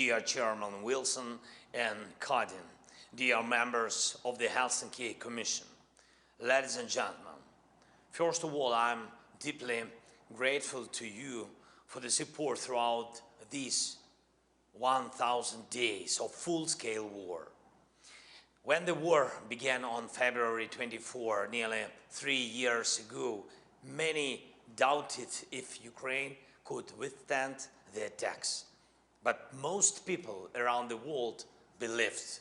dear Chairman Wilson and Cardin, dear members of the Helsinki Commission, ladies and gentlemen, first of all, I'm deeply grateful to you for the support throughout these 1,000 days of full-scale war. When the war began on February 24, nearly 3 years ago, many doubted if Ukraine could withstand the attacks. But most people around the world believed,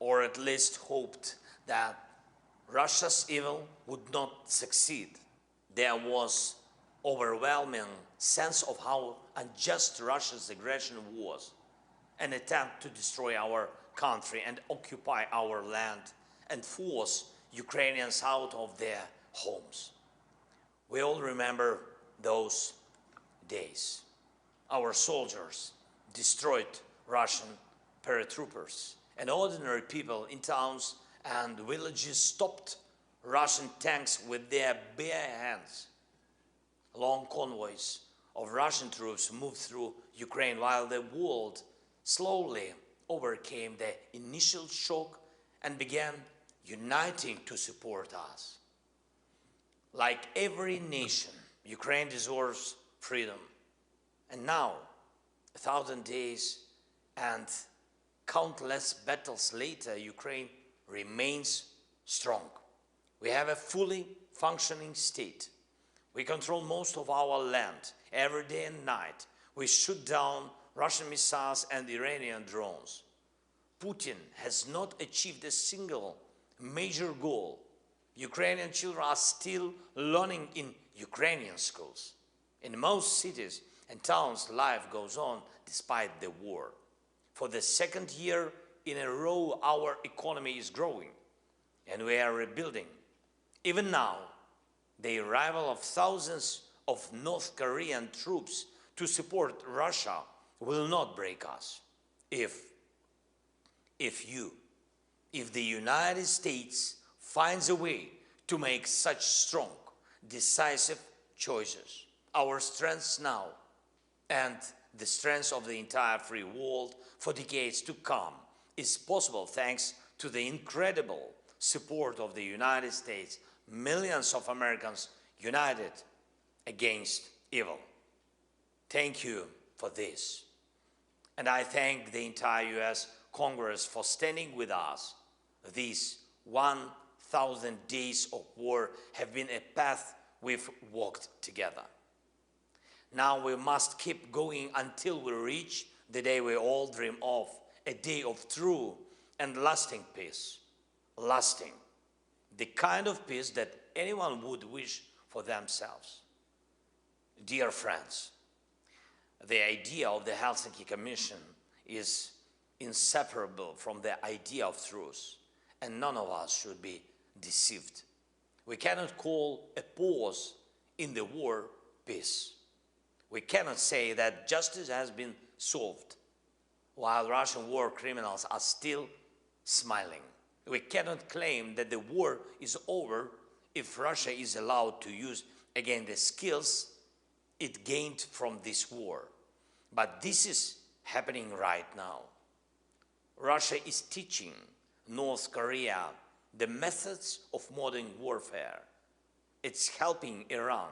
or at least hoped, that Russia's evil would not succeed. There was overwhelming sense of how unjust Russia's aggression was, an attempt to destroy our country and occupy our land and force Ukrainians out of their homes. We all remember those days. Our soldiers destroyed Russian paratroopers, and ordinary people in towns and villages stopped Russian tanks with their bare hands. Long convoys of Russian troops moved through Ukraine while the world slowly overcame the initial shock and began uniting to support us. Like every nation, Ukraine deserves freedom. And now, 1,000 days and countless battles later, Ukraine remains strong. We have a fully functioning state. We control most of our land every day and night. We shoot down Russian missiles and Iranian drones. Putin has not achieved a single major goal. Ukrainian children are still learning in Ukrainian schools. In most cities and towns, life goes on despite the war. For the second year in a row, our economy is growing, and we are rebuilding. Even now, the arrival of thousands of North Korean troops to support Russia will not break us. If the United States finds a way to make such strong, decisive choices, our strengths now and the strength of the entire free world for decades to come is possible thanks to the incredible support of the United States, millions of Americans united against evil. Thank you for this. And I thank the entire US Congress for standing with us. These 1,000 days of war have been a path we've walked together. Now we must keep going until we reach the day we all dream of, a day of true and lasting peace. Lasting. The kind of peace that anyone would wish for themselves. Dear friends, the idea of the Helsinki Commission is inseparable from the idea of truth, and none of us should be deceived. We cannot call a pause in the war peace. We cannot say that justice has been solved while Russian war criminals are still smiling. We cannot claim that the war is over if Russia is allowed to use again the skills it gained from this war. But this is happening right now. Russia is teaching North Korea the methods of modern warfare. It's helping Iran.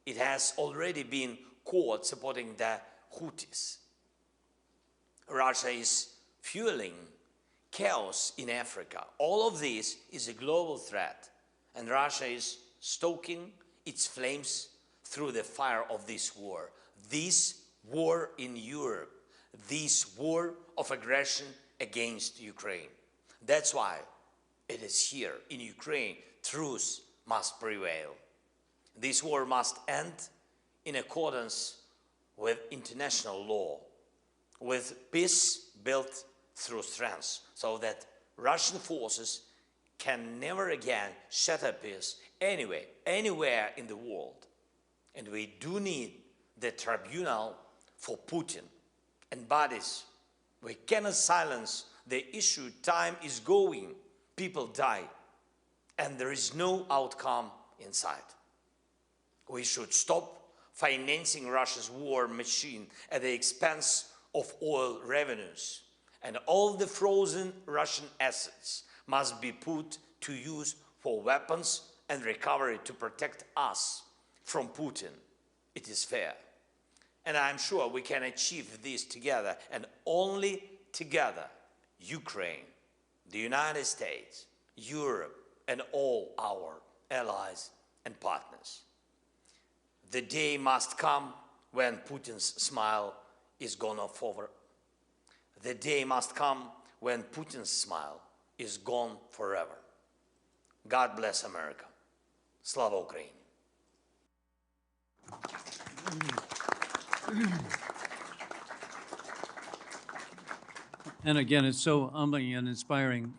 It has already been caught supporting the Houthis. Russia is fueling chaos in Africa. All of this is a global threat, and Russia is stoking its flames through the fire of this war. This war in Europe, this war of aggression against Ukraine. That's why it is here in Ukraine truth must prevail. This war must end in accordance with international law, with peace built through strength, so that Russian forces can never again shatter peace anywhere in the world. And we do need the tribunal for Putin and bodies. We cannot silence the issue. Time is going, people die, and there is no outcome in sight. We should stop financing Russia's war machine at the expense of oil revenues, and all the frozen Russian assets must be put to use for weapons and recovery to protect us from Putin. It is fair. And I'm sure we can achieve this together, and only together, Ukraine, the United States, Europe, and all our allies and partners. The day must come when Putin's smile is gone forever. The day must come when Putin's smile is gone forever. God bless America. Slava Ukraini. And again, it's so humbling and inspiring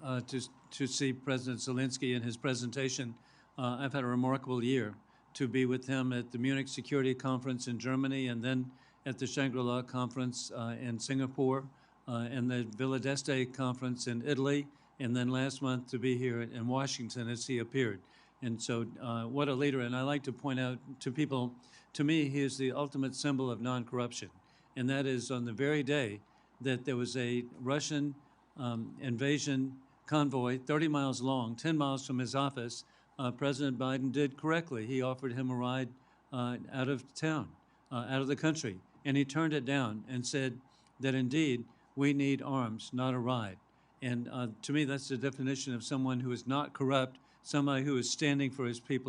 to see President Zelensky in his presentation. I've had a remarkable year to be with him at the Munich Security Conference in Germany, and then at the Shangri-La Conference in Singapore, and the Villa d'Este Conference in Italy, and then last month to be here in Washington as he appeared. And so what a leader. And I like to point out to people, to me, he is the ultimate symbol of non-corruption. And that is on the very day that there was a Russian invasion convoy 30 miles long, 10 miles from his office, President Biden did correctly. He offered him a ride out of town, out of the country. And he turned it down and said that indeed we need arms, not a ride. And to me, that's the definition of someone who is not corrupt, somebody who is standing for his people.